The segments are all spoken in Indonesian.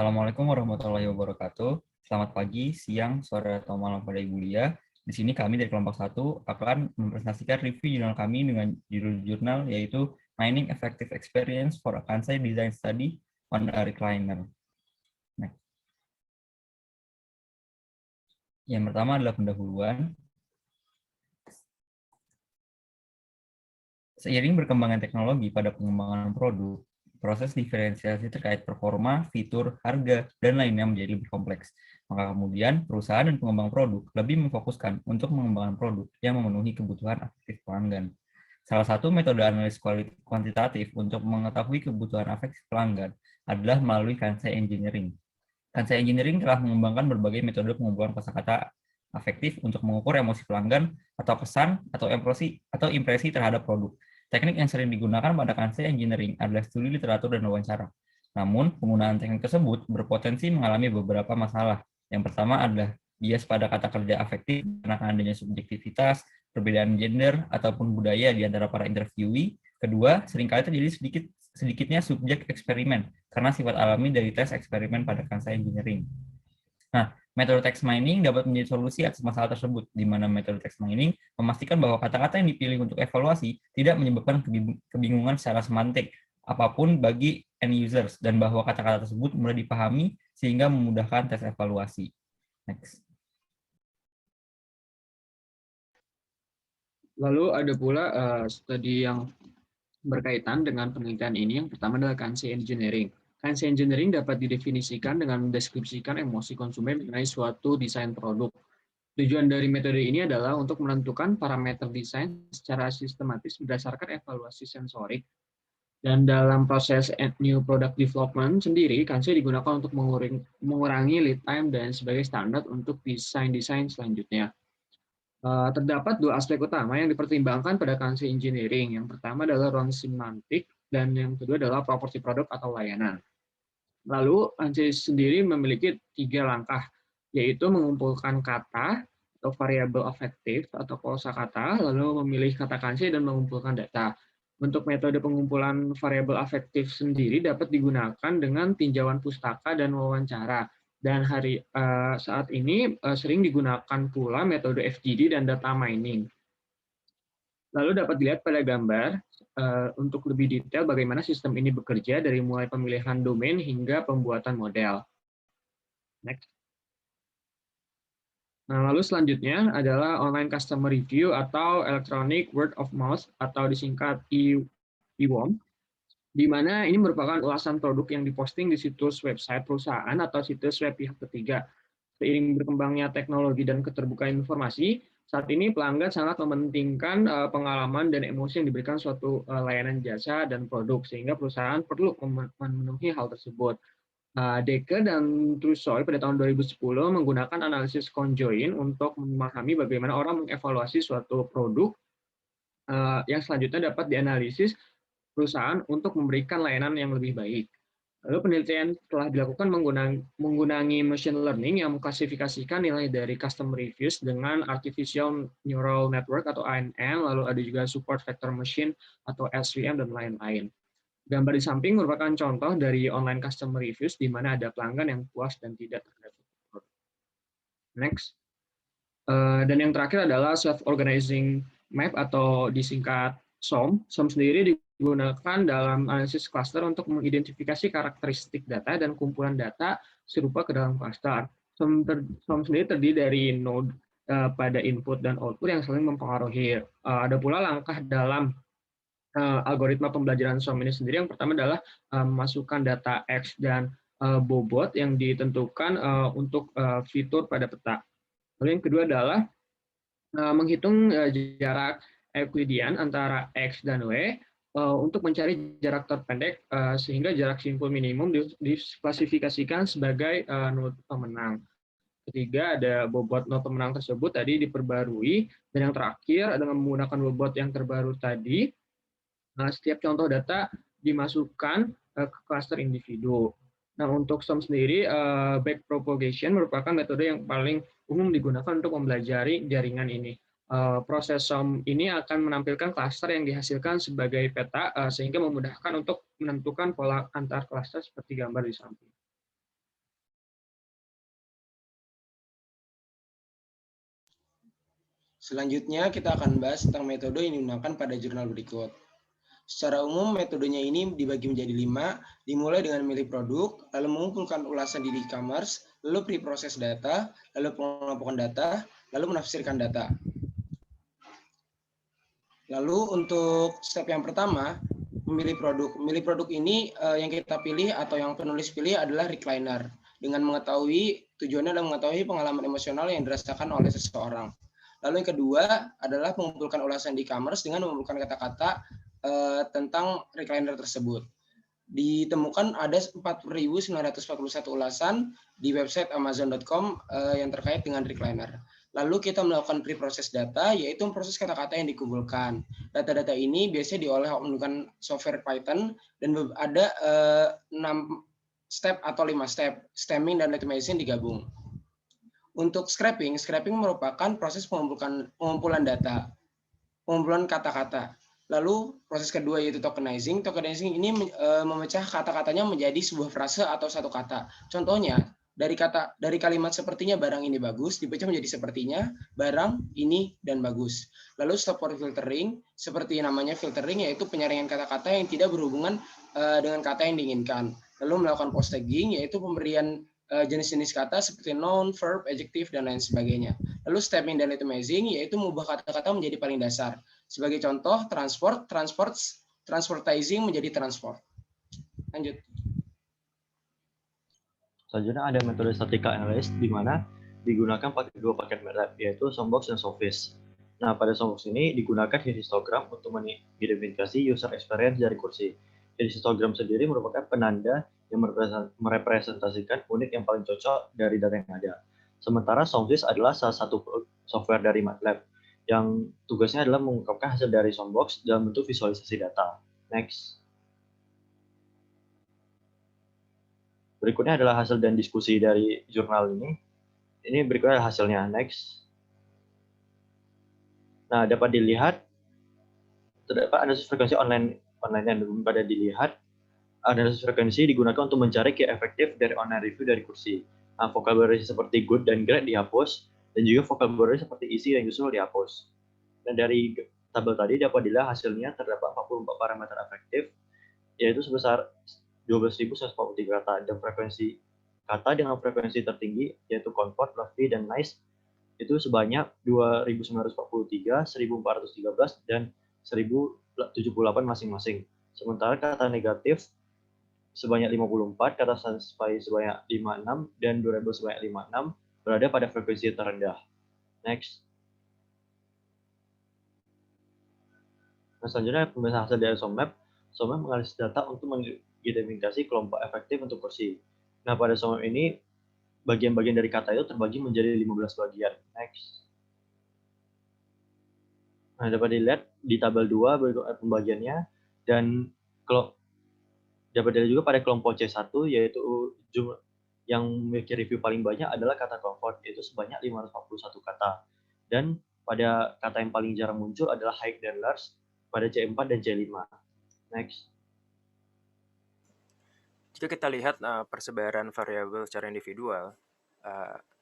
Assalamualaikum warahmatullahi wabarakatuh. Selamat pagi, siang, sore, atau malam pada Ibu Lia. Di sini kami dari kelompok 1 akan mempresentasikan review jurnal kami dengan jurnal yaitu Mining Effective Experience for a Kansai Design Study on a Recliner. Nah, yang pertama adalah pendahuluan. Seiring berkembangnya teknologi pada pengembangan produk, proses diferensiasi terkait performa, fitur, harga, dan lainnya menjadi lebih kompleks. Maka kemudian perusahaan dan pengembang produk lebih memfokuskan untuk mengembangkan produk yang memenuhi kebutuhan aktif pelanggan. Salah satu metode analisis kuantitatif untuk mengetahui kebutuhan afektif pelanggan adalah melalui Kansai Engineering. Kansai Engineering telah mengembangkan berbagai metode pengumpulan kosakata afektif untuk mengukur emosi pelanggan atau kesan atau impresi terhadap produk. Teknik yang sering digunakan pada Kansai Engineering adalah studi literatur dan wawancara. Namun, penggunaan teknik tersebut berpotensi mengalami beberapa masalah. Yang pertama adalah bias pada kata kerja afektif karena adanya subjektivitas, perbedaan gender, ataupun budaya di antara para interviewee. Kedua, seringkali terjadi sedikitnya subjek eksperimen karena sifat alami dari tes eksperimen pada Kansai Engineering. Nah, metode text mining dapat menjadi solusi atas masalah tersebut, di mana metode text mining memastikan bahwa kata-kata yang dipilih untuk evaluasi tidak menyebabkan kebingungan secara semantik apapun bagi end users, dan bahwa kata-kata tersebut mudah dipahami sehingga memudahkan tes evaluasi. Next. Lalu ada pula studi yang berkaitan dengan penelitian ini. Yang pertama adalah Kansai Engineering. Kansai Engineering dapat didefinisikan dengan mendeskripsikan emosi konsumen mengenai suatu desain produk. Tujuan dari metode ini adalah untuk menentukan parameter desain secara sistematis berdasarkan evaluasi sensorik. Dan dalam proses new product development sendiri, Kansai digunakan untuk mengurangi lead time dan sebagai standar untuk desain-desain selanjutnya. Terdapat dua aspek utama yang dipertimbangkan pada Kansai Engineering. Yang pertama adalah ruang semantik, dan yang kedua adalah properti produk atau layanan. Lalu, Kansai sendiri memiliki 3 langkah, yaitu mengumpulkan kata atau variabel afektif atau kosakata, lalu memilih kata Kansai dan mengumpulkan data. Untuk metode pengumpulan variabel afektif sendiri dapat digunakan dengan tinjauan pustaka dan wawancara. Dan saat ini sering digunakan pula metode FGD dan data mining. Lalu dapat dilihat pada gambar untuk lebih detail bagaimana sistem ini bekerja dari mulai pemilihan domain hingga pembuatan model. Next. Nah, lalu selanjutnya adalah online customer review atau electronic word of mouth atau disingkat EWOM, di mana ini merupakan ulasan produk yang diposting di situs website perusahaan atau situs web pihak ketiga. Seiring berkembangnya teknologi dan keterbukaan informasi, saat ini pelanggan sangat mementingkan pengalaman dan emosi yang diberikan suatu layanan jasa dan produk, sehingga perusahaan perlu memenuhi hal tersebut. Deke dan Trusoy pada tahun 2010 menggunakan analisis conjoint untuk memahami bagaimana orang mengevaluasi suatu produk yang selanjutnya dapat dianalisis perusahaan untuk memberikan layanan yang lebih baik. Lalu penelitian telah dilakukan menggunakan machine learning yang mengklasifikasikan nilai dari customer reviews dengan artificial neural network atau ANN, lalu ada juga support vector machine atau SVM dan lain-lain. Gambar di samping merupakan contoh dari online customer reviews di mana ada pelanggan yang puas dan tidak terhadap produk. Next. Dan yang terakhir adalah self-organizing map atau disingkat SOM. SOM sendiri digunakan dalam analisis cluster untuk mengidentifikasi karakteristik data dan kumpulan data serupa ke dalam cluster. SOM sendiri terdiri dari node pada input dan output yang saling mempengaruhi. Ada pula langkah dalam algoritma pembelajaran SOM ini sendiri. Yang pertama adalah memasukkan data X dan bobot yang ditentukan untuk fitur pada peta. Lalu yang kedua adalah menghitung jarak Euclidean antara X dan Y untuk mencari jarak terpendek sehingga jarak simpul minimum diklasifikasikan sebagai node pemenang. Ketiga, ada bobot node pemenang tersebut tadi diperbarui. Dan yang terakhir, dengan menggunakan bobot yang terbaru tadi, setiap contoh data dimasukkan ke cluster individu. Nah, untuk SOM sendiri, backpropagation merupakan metode yang paling umum digunakan untuk mempelajari jaringan ini. Proses SOM ini akan menampilkan klaster yang dihasilkan sebagai peta, sehingga memudahkan untuk menentukan pola antar klaster seperti gambar di samping. Selanjutnya kita akan bahas tentang metode yang digunakan pada jurnal berikut. Secara umum metodenya ini dibagi menjadi 5, dimulai dengan milih produk, lalu mengumpulkan ulasan di e-commerce, lalu pre-proses data, lalu pengelompokan data, lalu menafsirkan data. Lalu untuk step yang pertama, memilih produk. Memilih produk ini yang kita pilih atau yang penulis pilih adalah recliner. Dengan mengetahui, tujuannya adalah mengetahui pengalaman emosional yang dirasakan oleh seseorang. Lalu yang kedua adalah mengumpulkan ulasan di e-commerce dengan mengumpulkan kata-kata tentang recliner tersebut. Ditemukan ada 4.941 ulasan di website amazon.com yang terkait dengan recliner. Lalu kita melakukan pre-proses data, yaitu proses kata-kata yang dikumpulkan. Data-data ini biasanya diolah menggunakan software Python dan ada 6 step atau 5 step, stemming dan legitimization digabung. Untuk scraping merupakan proses pengumpulan data, pengumpulan kata-kata. Lalu proses kedua yaitu tokenizing. Tokenizing ini memecah kata-katanya menjadi sebuah frase atau satu kata. Contohnya, dari kalimat sepertinya barang ini bagus dipecah menjadi sepertinya, barang ini dan bagus. Lalu stop for filtering, seperti namanya filtering yaitu penyaringan kata-kata yang tidak berhubungan dengan kata yang diinginkan. Lalu melakukan post tagging yaitu pemberian jenis-jenis kata seperti noun, verb, adjective, dan lain sebagainya. Lalu stemming dan legitimizing yaitu mengubah kata-kata menjadi paling dasar. Sebagai contoh, transportizing menjadi transport. Lanjut. Selanjutnya ada metode statica analysis di mana digunakan dua paket MATLAB, yaitu Soundbox dan Sophist. Nah, pada Soundbox ini digunakan histogram untuk mengidentifikasi user experience dari kursi. Histogram sendiri merupakan penanda yang merepresentasikan unit yang paling cocok dari data yang ada. Sementara Soundbox adalah salah satu software dari MATLAB yang tugasnya adalah mengungkapkan hasil dari Soundbox dalam bentuk visualisasi data. Next. Berikutnya adalah hasil dan diskusi dari jurnal ini. Ini berikutnya adalah hasilnya. Next. Nah, dapat dilihat terdapat analisis frekuensi online yang dapat dilihat. Analisis frekuensi digunakan untuk mencari key efektif dari online review dari kursi. Nah, vocabulary seperti good dan great dihapus, dan juga vocabulary seperti easy dan useful dihapus. Dan dari tabel tadi dapat dilihat hasilnya terdapat 44 parameter efektif, yaitu sebesar 12.143 kata, dan frekuensi kata dengan frekuensi tertinggi yaitu comfort, lovely, dan nice itu sebanyak 2.943, 1.413, dan 1.078 masing-masing. Sementara kata negatif sebanyak 54, kata satisfy sebanyak 56, dan durable sebanyak 56 berada pada frekuensi terendah. Next. Nah, selanjutnya pembahasan hasil dari SOMAP. SOMAP menganalisis data untuk mengidentifikasi kelompok efektif untuk kursi. Nah, pada SOMAP ini bagian-bagian dari kata itu terbagi menjadi 15 bagian. Next. Nah, dapat dilihat di tabel 2 berikut pembagiannya, dan kalau dapat dilihat juga pada kelompok C1 yaitu jumlah yang memiliki review paling banyak adalah kata comfort, yaitu sebanyak 541 kata. Dan pada kata yang paling jarang muncul adalah high dan large pada C4 dan C5. Next. Jika kita lihat persebaran variabel secara individual,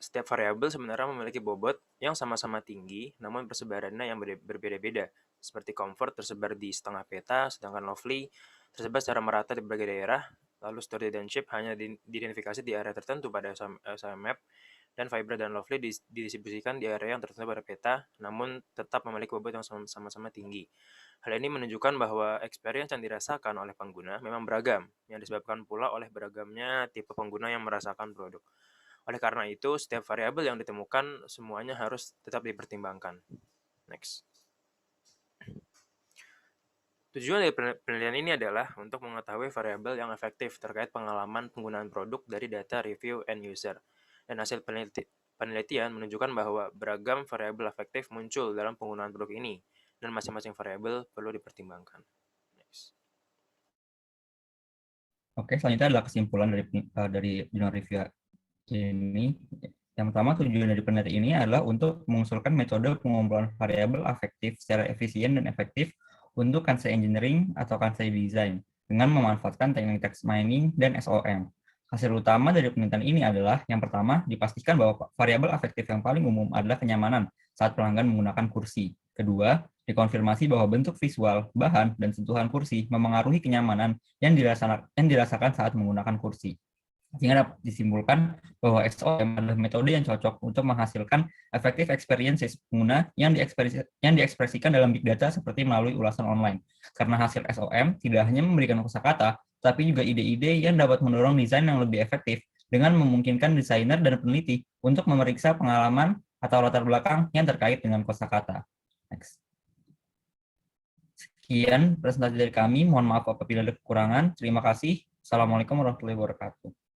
setiap variabel sebenarnya memiliki bobot yang sama-sama tinggi, namun persebarannya yang berbeda-beda. Seperti comfort tersebar di setengah peta, sedangkan lovely tersebar secara merata di berbagai daerah, lalu sturdy dan cheap hanya diidentifikasi di area tertentu pada SOMAP, dan vibrant dan lovely didistribusikan di area yang tertentu pada peta, namun tetap memiliki bobot yang sama-sama tinggi. Hal ini menunjukkan bahwa experience yang dirasakan oleh pengguna memang beragam, yang disebabkan pula oleh beragamnya tipe pengguna yang merasakan produk. Oleh karena itu, setiap variabel yang ditemukan semuanya harus tetap dipertimbangkan. Next. Tujuan dari penelitian ini adalah untuk mengetahui variabel yang efektif terkait pengalaman penggunaan produk dari data review end user. Dan hasil penelitian menunjukkan bahwa beragam variabel efektif muncul dalam penggunaan produk ini, dan masing-masing variabel perlu dipertimbangkan. Next. Oke, selanjutnya adalah kesimpulan dari jurnal review ini. Yang pertama, tujuan dari penelitian ini adalah untuk mengusulkan metode pengumpulan variabel afektif secara efisien dan efektif untuk Kansai Engineering atau Kansai Design dengan memanfaatkan teknik text mining dan SOM. Hasil utama dari penelitian ini adalah, yang pertama, dipastikan bahwa variabel afektif yang paling umum adalah kenyamanan saat pelanggan menggunakan kursi. Kedua, dikonfirmasi bahwa bentuk visual, bahan, dan sentuhan kursi memengaruhi kenyamanan yang dirasakan saat menggunakan kursi. Sehingga dapat disimpulkan bahwa SOM adalah metode yang cocok untuk menghasilkan effective experiences pengguna yang diekspresikan dalam big data seperti melalui ulasan online. Karena hasil SOM tidak hanya memberikan kosakata, tapi juga ide-ide yang dapat mendorong desain yang lebih efektif dengan memungkinkan desainer dan peneliti untuk memeriksa pengalaman atau latar belakang yang terkait dengan kosakata. Next. Sekian presentasi dari kami. Mohon maaf apabila ada kekurangan. Terima kasih. Assalamualaikum warahmatullahi wabarakatuh.